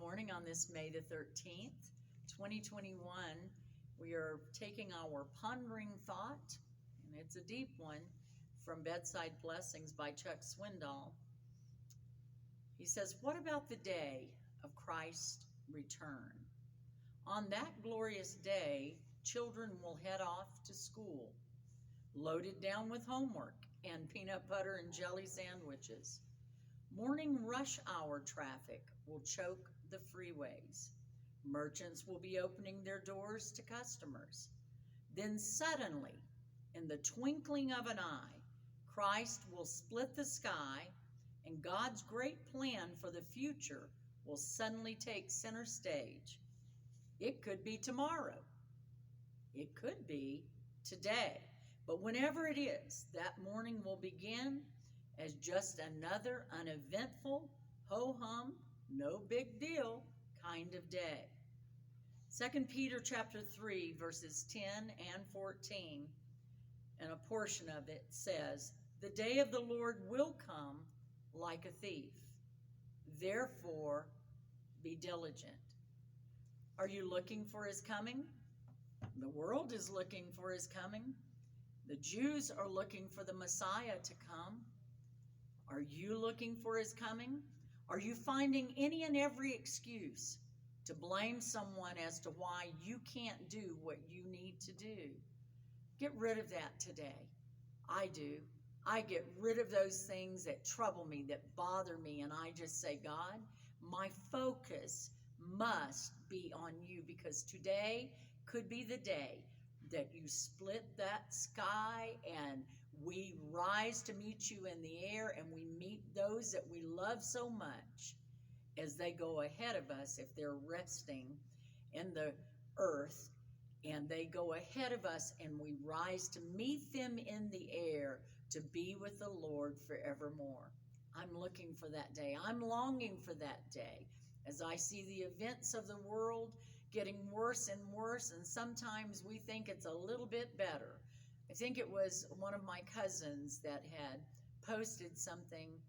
morning on this May the 13th, 2021. We are taking our pondering thought, and it's a deep one, from Bedside Blessings by Chuck Swindoll. He says, "What about the day of Christ's return? On that glorious day, children will head off to school, loaded down with homework and peanut butter and jelly sandwiches. Morning rush hour traffic will choke the freeways. Merchants will be opening their doors to customers. Then suddenly, in the twinkling of an eye, Christ will split the sky, and God's great plan for the future will suddenly take center stage. It could be tomorrow. It could be today. But whenever it is, that morning will begin as just another uneventful, ho-hum, no big deal kind of day." 2 Peter chapter 3, verses 10 and 14, and a portion of it says, "The day of the Lord will come like a thief. Therefore, be diligent." Are you looking for his coming? The world is looking for his coming. The Jews are looking for the Messiah to come. Are you looking for his coming? Are you finding any and every excuse to blame someone as to why you can't do what you need to do? Get rid of that today. I do. I get rid of those things that trouble me, that bother me, and I just say, God, my focus must be on you, because today could be the day that you split that sky and we rise to meet you in the air, and we meet those that we love so much as they go ahead of us, if they're resting in the earth, and they go ahead of us and we rise to meet them in the air to be with the Lord forevermore. I'm looking for that day. I'm longing for that day as I see the events of the world getting worse and worse, and sometimes we think it's a little bit better. I think it was one of my cousins that had posted something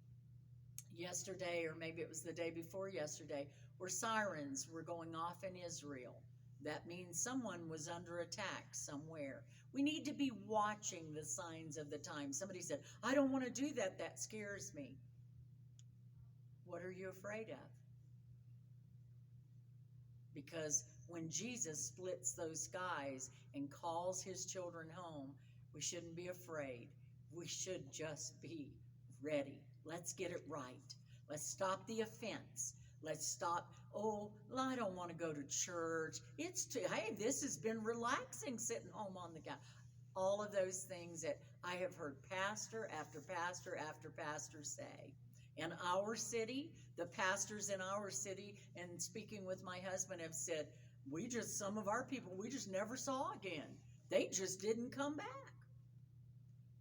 yesterday, or maybe it was the day before yesterday, where sirens were going off in Israel. That means someone was under attack somewhere. We need to be watching the signs of the times. Somebody said, "I don't want to do that. That scares me." What are you afraid of? Because when Jesus splits those skies and calls his children home, we shouldn't be afraid. We should just be ready. Let's get it right. Let's stop the offense. Let's stop, "Oh, I don't want to go to church. Hey, this has been relaxing sitting home on the couch." All of those things that I have heard pastor after pastor after pastor say. In our city, the pastors in our city, and speaking with my husband, have said, some of our people, we just never saw again. They just didn't come back.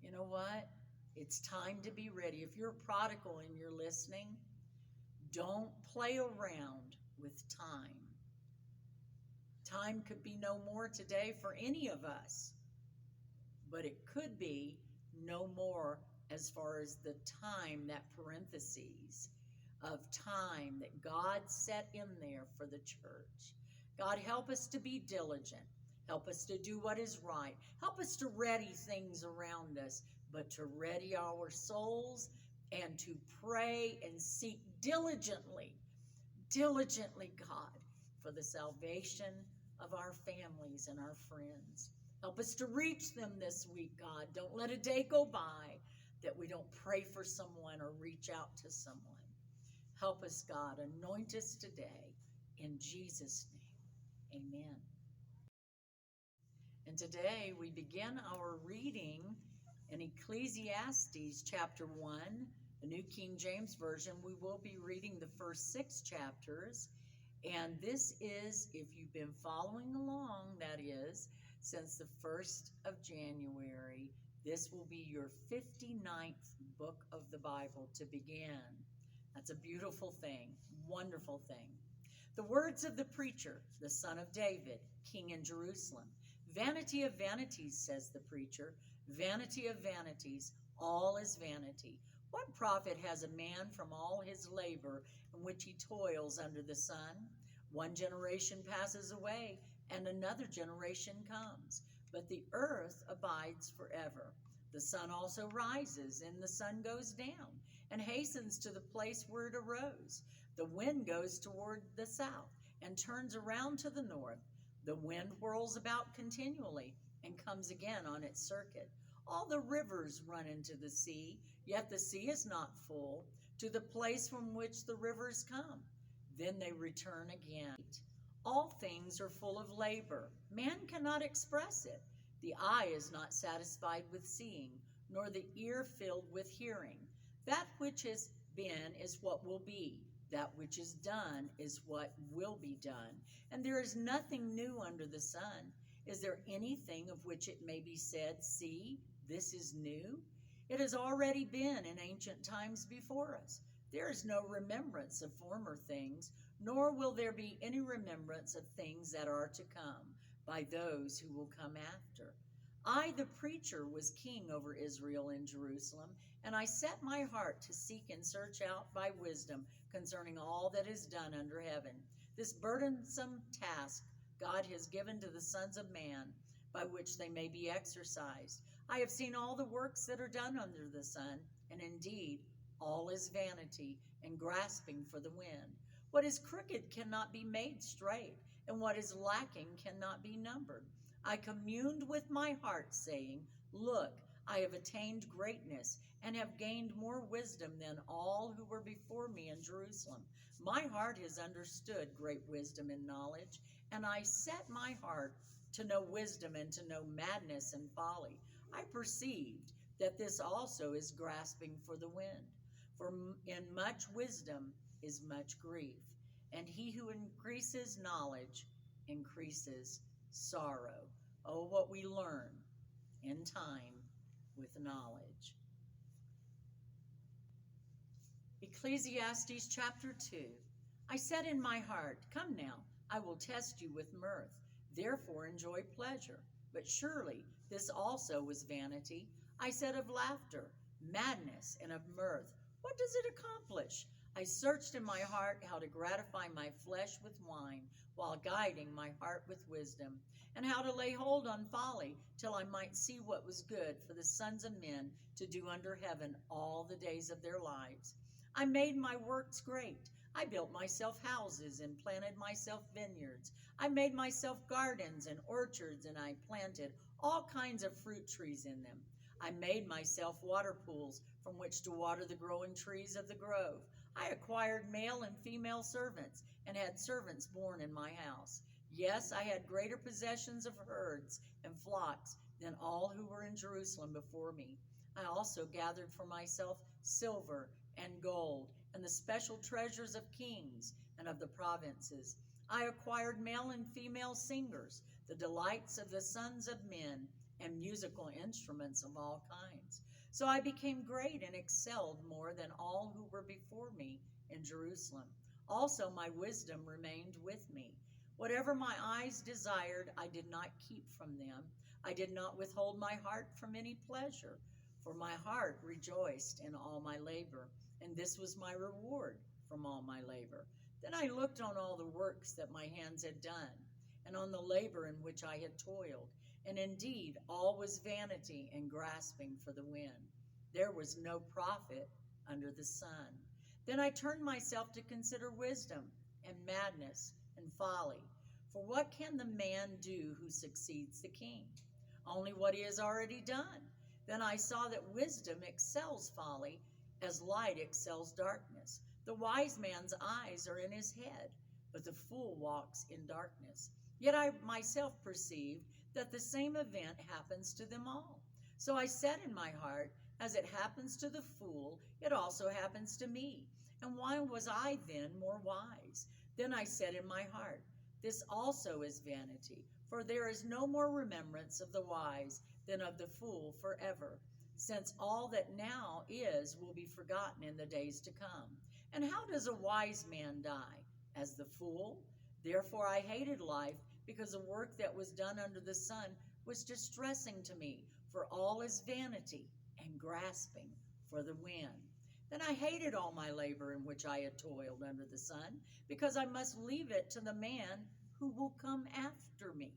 You know what? It's time to be ready. If you're a prodigal and you're listening, don't play around with time. Time could be no more today for any of us, but it could be no more as far as the time, that parentheses of time that God set in there for the church. God, help us to be diligent. Help us to do what is right. Help us to ready things around us, but to ready our souls and to pray and seek diligently, God, for the salvation of our families and our friends. Help us to reach them this week, God. Don't let a day go by that we don't pray for someone or reach out to someone. Help us, God. Anoint us today. In Jesus' name, amen. And today we begin our reading in Ecclesiastes chapter 1, the New King James Version. We will be reading the first 6 chapters. And this is, if you've been following along, that is, since the 1st of January, this will be your 59th book of the Bible to begin. That's a beautiful thing, wonderful thing. The words of the preacher, the son of David, king in Jerusalem. "Vanity of vanities," says the preacher, "vanity of vanities, all is vanity. What profit has a man from all his labor in which he toils under the sun? One generation passes away, and another generation comes, but the earth abides forever. The sun also rises, and the sun goes down, and hastens to the place where it arose. The wind goes toward the south, and turns around to the north. The wind whirls about continually, and comes again on its circuit. All the rivers run into the sea, yet the sea is not full, to the place from which the rivers come. Then they return again. All things are full of labor. Man cannot express it. The eye is not satisfied with seeing, nor the ear filled with hearing. That which has been is what will be. That which is done is what will be done. And there is nothing new under the sun. Is there anything of which it may be said, see, this is new? It has already been in ancient times before us. There is no remembrance of former things, nor will there be any remembrance of things that are to come by those who will come after. I, the preacher, was king over Israel in Jerusalem, and I set my heart to seek and search out by wisdom concerning all that is done under heaven. This burdensome task God has given to the sons of man, by which they may be exercised. I have seen all the works that are done under the sun, and indeed all is vanity and grasping for the wind. What is crooked cannot be made straight, and what is lacking cannot be numbered. I communed with my heart, saying, look, I have attained greatness, and have gained more wisdom than all who were before me in Jerusalem. My heart has understood great wisdom and knowledge, and I set my heart to know wisdom and to know madness and folly. I perceived that this also is grasping for the wind. For in much wisdom is much grief, and he who increases knowledge increases sorrow. Oh, what we learn in time with knowledge. Ecclesiastes chapter 2. I said in my heart, come now, I will test you with mirth. Therefore enjoy pleasure. But surely this also was vanity. I said of laughter, madness, and of mirth, what does it accomplish? I searched in my heart how to gratify my flesh with wine, while guiding my heart with wisdom, and how to lay hold on folly, till I might see what was good for the sons of men to do under heaven all the days of their lives. I made my works great. I built myself houses and planted myself vineyards. I made myself gardens and orchards, and I planted all kinds of fruit trees in them. I made myself water pools from which to water the growing trees of the grove. I acquired male and female servants, and had servants born in my house. Yes, I had greater possessions of herds and flocks than all who were in Jerusalem before me. I also gathered for myself silver and gold, and the special treasures of kings and of the provinces. I acquired male and female singers, the delights of the sons of men, and musical instruments of all kinds. So I became great and excelled more than all who were before me in Jerusalem. Also my wisdom remained with me. Whatever my eyes desired, I did not keep from them. I did not withhold my heart from any pleasure, for my heart rejoiced in all my labor, and this was my reward from all my labor. Then I looked on all the works that my hands had done, and on the labor in which I had toiled, and indeed all was vanity and grasping for the wind. There was no profit under the sun. Then I turned myself to consider wisdom and madness and folly. For what can the man do who succeeds the king? Only what he has already done. Then I saw that wisdom excels folly, as light excels darkness. The wise man's eyes are in his head, but the fool walks in darkness. Yet I myself perceived that the same event happens to them all. So I said in my heart, as it happens to the fool, it also happens to me. And why was I then more wise? Then I said in my heart, this also is vanity, for there is no more remembrance of the wise than of the fool forever, since all that now is will be forgotten in the days to come. And how does a wise man die? As the fool? Therefore I hated life, because the work that was done under the sun was distressing to me, for all is vanity and grasping for the wind. Then I hated all my labor in which I had toiled under the sun, because I must leave it to the man who will come after me.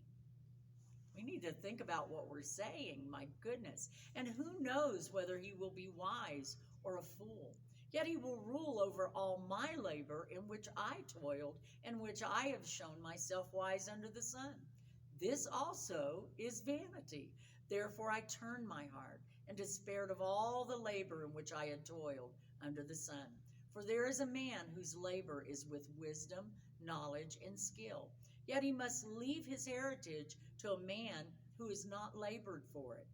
We need to think about what we're saying, my goodness. And who knows whether he will be wise or a fool? Yet he will rule over all my labor in which I toiled, and which I have shown myself wise under the sun. This also is vanity. Therefore I turned my heart and despaired of all the labor in which I had toiled under the sun. For there is a man whose labor is with wisdom, knowledge, and skill. Yet he must leave his heritage to a man who has not labored for it.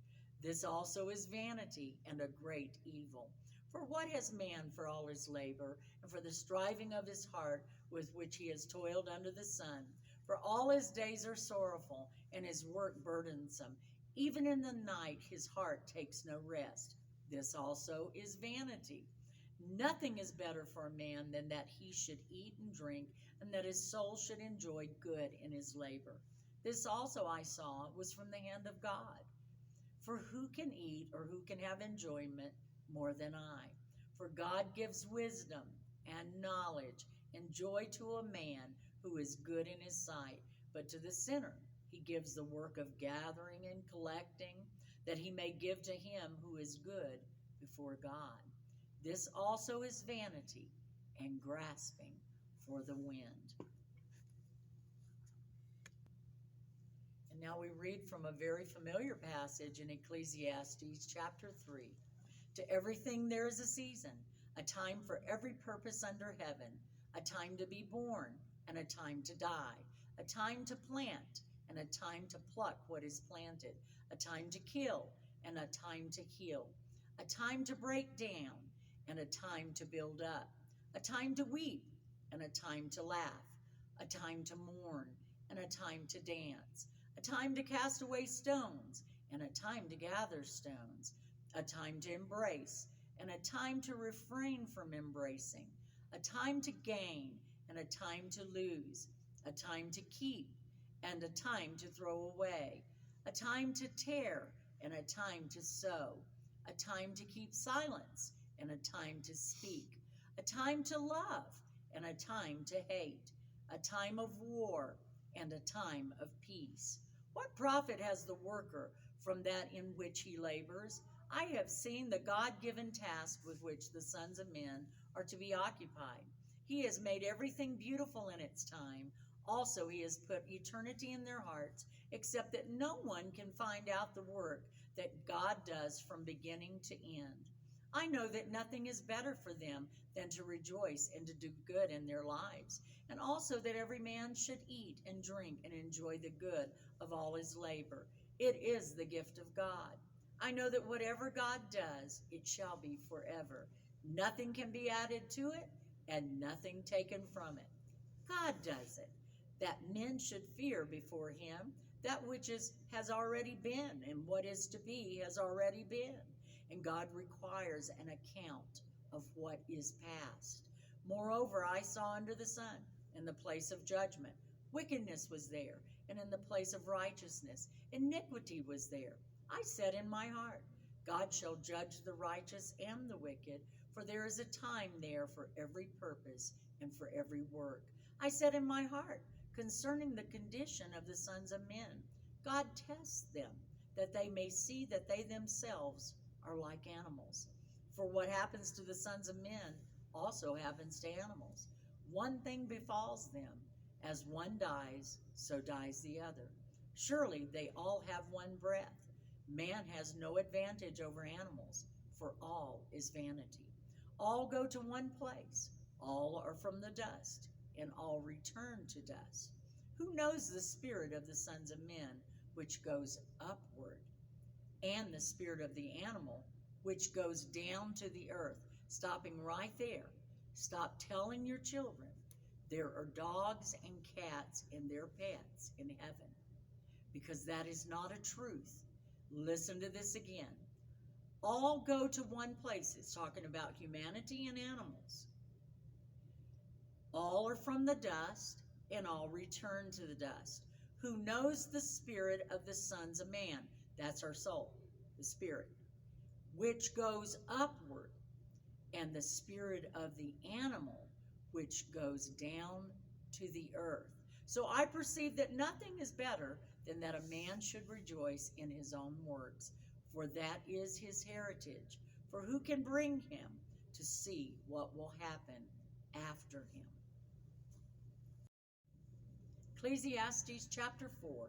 This also is vanity and a great evil. For what has man for all his labor, and for the striving of his heart with which he has toiled under the sun? For all his days are sorrowful, and his work burdensome. Even in the night his heart takes no rest. This also is vanity. Nothing is better for a man than that he should eat and drink, and that his soul should enjoy good in his labor. This also I saw was from the hand of God. For who can eat or who can have enjoyment more than I? For God gives wisdom and knowledge and joy to a man who is good in his sight. But to the sinner he gives the work of gathering and collecting, that he may give to him who is good before God. This also is vanity and grasping for the wind. And now we read from a very familiar passage in Ecclesiastes chapter 3. To everything there is a season, a time for every purpose under heaven, a time to be born and a time to die, a time to plant and a time to pluck what is planted, a time to kill and a time to heal, a time to break down and a time to build up, a time to weep and a time to laugh, a time to mourn and a time to dance, a time to cast away stones and a time to gather stones, a time to embrace and a time to refrain from embracing, a time to gain and a time to lose, a time to keep and a time to throw away, a time to tear and a time to sow, a time to keep silence and a time to speak, a time to love and a time to hate, a time of war and a time of peace. What profit has the worker from that in which he labors? I have seen the God-given task with which the sons of men are to be occupied. He has made everything beautiful in its time. Also, he has put eternity in their hearts, except that no one can find out the work that God does from beginning to end. I know that nothing is better for them than to rejoice and to do good in their lives, and also that every man should eat and drink and enjoy the good of all his labor. It is the gift of God. I know that whatever God does, it shall be forever. Nothing can be added to it, and nothing taken from it. God does it, that men should fear before him that which has already been, and what is to be has already been. And God requires an account of what is past. Moreover, I saw under the sun, in the place of judgment, wickedness was there, and in the place of righteousness, iniquity was there. I said in my heart, God shall judge the righteous and the wicked, for there is a time there for every purpose and for every work. I said in my heart, concerning the condition of the sons of men, God tests them, that they may see that they themselves are like animals. For what happens to the sons of men also happens to animals. One thing befalls them. As one dies, so dies the other. Surely they all have one breath. Man has no advantage over animals, for all is vanity. All go to one place. All are from the dust, and all return to dust. Who knows the spirit of the sons of men, which goes upward, and the spirit of the animal, which goes down to the earth? Stopping right there. Stop telling your children there are dogs and cats and their pets in heaven, because that is not a truth. Listen to this again. All go to one place. It's talking about humanity and animals. All are from the dust, and all return to the dust. Who knows the spirit of the sons of man? That's our soul, the spirit, which goes upward, and the spirit of the animal which goes down to the earth. So I perceive that nothing is better than that a man should rejoice in his own works, for that is his heritage. For who can bring him to see what will happen after him? Ecclesiastes chapter 4.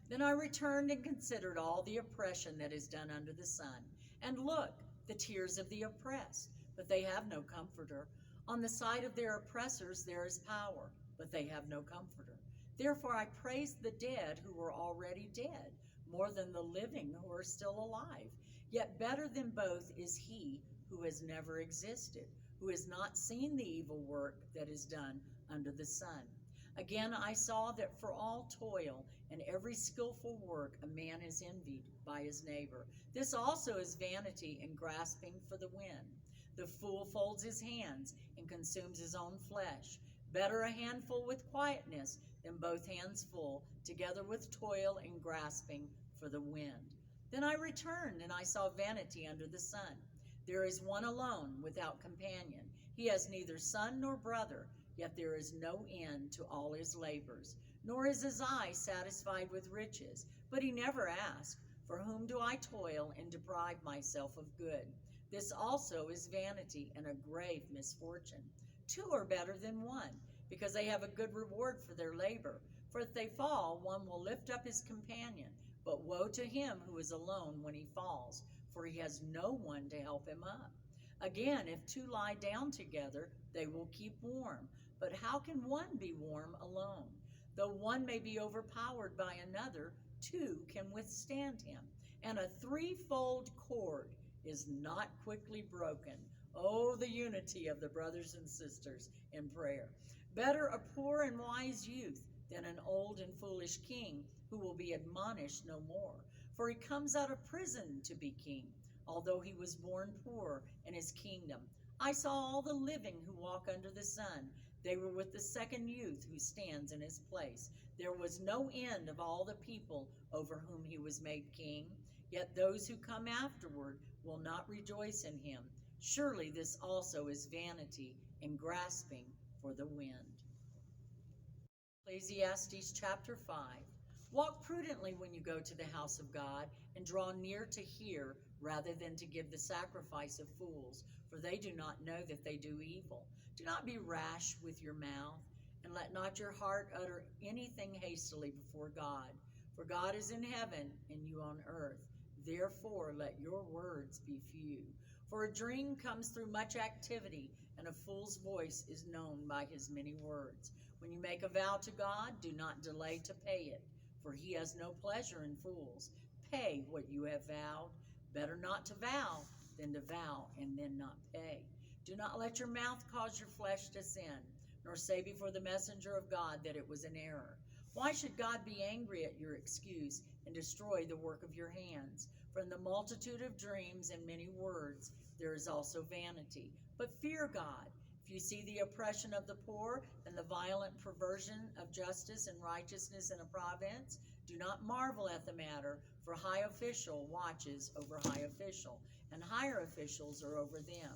Then I returned and considered all the oppression that is done under the sun. And look, the tears of the oppressed, but they have no comforter. On the side of their oppressors there is power, but they have no comforter. Therefore I praise the dead who were already dead, more than the living who are still alive. Yet better than both is he who has never existed, who has not seen the evil work that is done under the sun. Again I saw that for all toil and every skillful work a man is envied by his neighbor. This also is vanity and grasping for the wind. The fool folds his hands and consumes his own flesh. Better a handful with quietness than both hands full, together with toil and grasping for the wind. Then I returned, and I saw vanity under the sun. There is one alone, without companion. He has neither son nor brother, yet there is no end to all his labors. Nor is his eye satisfied with riches. But he never asks, for whom do I toil and deprive myself of good? This also is vanity and a grave misfortune. Two are better than one, because they have a good reward for their labor. For if they fall, one will lift up his companion. But woe to him who is alone when he falls, for he has no one to help him up. Again, if two lie down together, they will keep warm. But how can one be warm alone? Though one may be overpowered by another, two can withstand him. And a threefold cord is not quickly broken. Oh, the unity of the brothers and sisters in prayer. Better a poor and wise youth than an old and foolish king who will be admonished no more. For he comes out of prison to be king, although he was born poor in his kingdom. I saw all the living who walk under the sun. They were with the second youth who stands in his place. There was no end of all the people over whom he was made king. Yet those who come afterward will not rejoice in him. Surely this also is vanity and grasping for the wind. Ecclesiastes chapter 5. Walk prudently when you go to the house of God, and draw near to hear rather than to give the sacrifice of fools, for they do not know that they do evil. Do not be rash with your mouth, and let not your heart utter anything hastily before God. For God is in heaven, and you on earth. Therefore let your words be few. For a dream comes through much activity, and a fool's voice is known by his many words. When you make a vow to God, do not delay to pay it, for he has no pleasure in fools. Pay what you have vowed. Better not to vow than to vow and then not pay. Do not let your mouth cause your flesh to sin, nor say before the messenger of God that it was an error. Why should God be angry at your excuse and destroy the work of your hands? For in the multitude of dreams and many words there is also vanity. But fear God. If you see the oppression of the poor and the violent perversion of justice and righteousness in a province, do not marvel at the matter, for high official watches over high official, and higher officials are over them.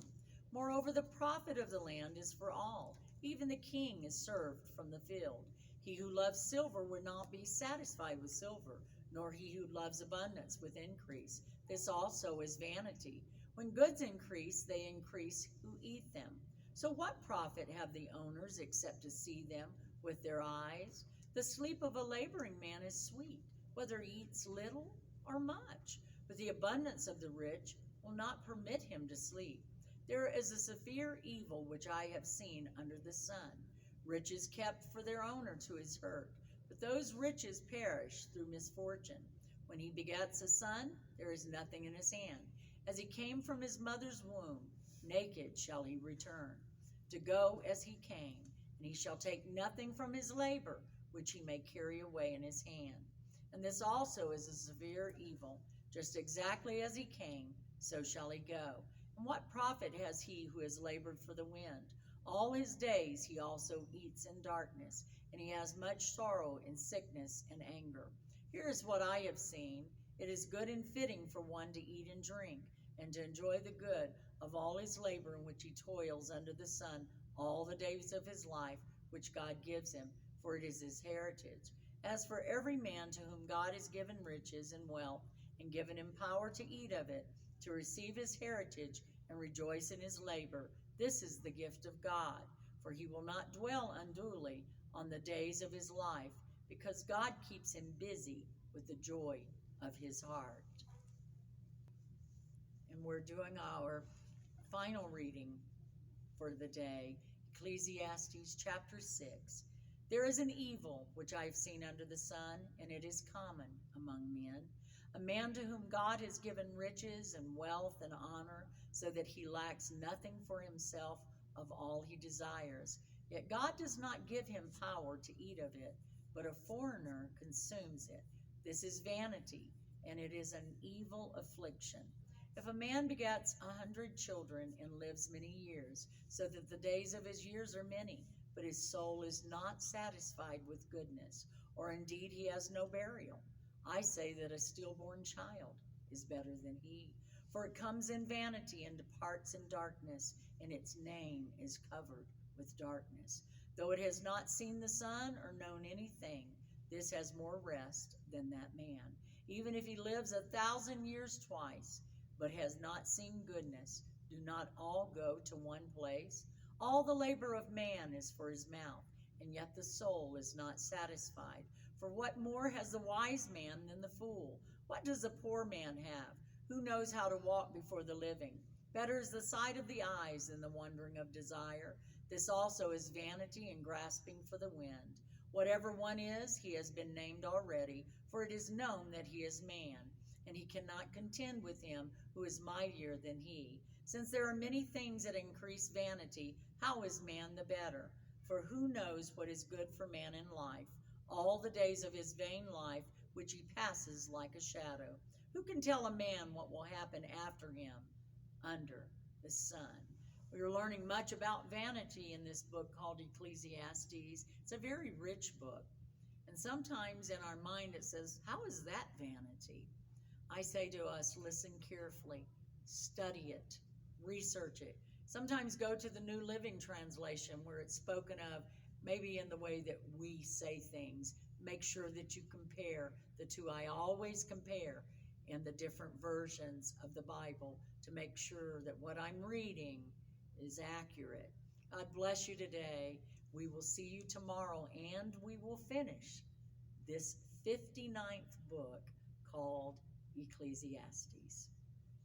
Moreover, the profit of the land is for all. Even the king is served from the field. He who loves silver will not be satisfied with silver, nor he who loves abundance with increase. This also is vanity. When goods increase, they increase who eat them. So what profit have the owners except to see them with their eyes? The sleep of a laboring man is sweet, whether he eats little or much. But the abundance of the rich will not permit him to sleep. There is a severe evil which I have seen under the sun. Riches kept for their owner to his hurt, but those riches perish through misfortune. When he begets a son, there is nothing in his hand. As he came from his mother's womb, naked shall he return, to go as he came, and he shall take nothing from his labor, which he may carry away in his hand. And this also is a severe evil. Just exactly as he came, so shall he go. And what profit has he who has labored for the wind? All his days he also eats in darkness, and he has much sorrow in sickness and anger. Here is what I have seen. It is good and fitting for one to eat and drink, and to enjoy the good of all his labor in which he toils under the sun all the days of his life, which God gives him, for it is his heritage. As for every man to whom God has given riches and wealth, and given him power to eat of it, to receive his heritage and rejoice in his labor, this is the gift of God. For he will not dwell unduly on the days of his life, because God keeps him busy with the joy of his heart. And we're doing our final reading for the day, Ecclesiastes chapter 6. There is an evil which I have seen under the sun, and it is common among men, a man to whom God has given riches and wealth and honor, so that he lacks nothing for himself of all he desires. Yet God does not give him power to eat of it, but a foreigner consumes it. This is vanity, and it is an evil affliction. If a man begets 100 children and lives many years, so that the days of his years are many, but his soul is not satisfied with goodness, or indeed he has no burial, I say that a stillborn child is better than he. For it comes in vanity and departs in darkness, and its name is covered with darkness. Though it has not seen the sun or known anything, this has more rest than that man. Even if he lives 1,000 years twice, but has not seen goodness, do not all go to one place? All the labor of man is for his mouth, and yet the soul is not satisfied. For what more has the wise man than the fool? What does the poor man have? Who knows how to walk before the living? Better is the sight of the eyes than the wandering of desire. This also is vanity and grasping for the wind. Whatever one is, he has been named already, for it is known that he is man, and he cannot contend with him who is mightier than he. Since there are many things that increase vanity, how is man the better? For who knows what is good for man in life? All the days of his vain life, which he passes like a shadow. Who can tell a man what will happen after him under the sun? We are learning much about vanity in this book called Ecclesiastes. It's a very rich book. And sometimes in our mind it says, how is that vanity? I say to us, listen carefully, study it, research it. Sometimes go to the New Living Translation where it's spoken of maybe in the way that we say things. Make sure that you compare the two. I always compare in the different versions of the Bible to make sure that what I'm reading is accurate. God bless you today. We will see you tomorrow, and we will finish this 59th book called Ecclesiastes.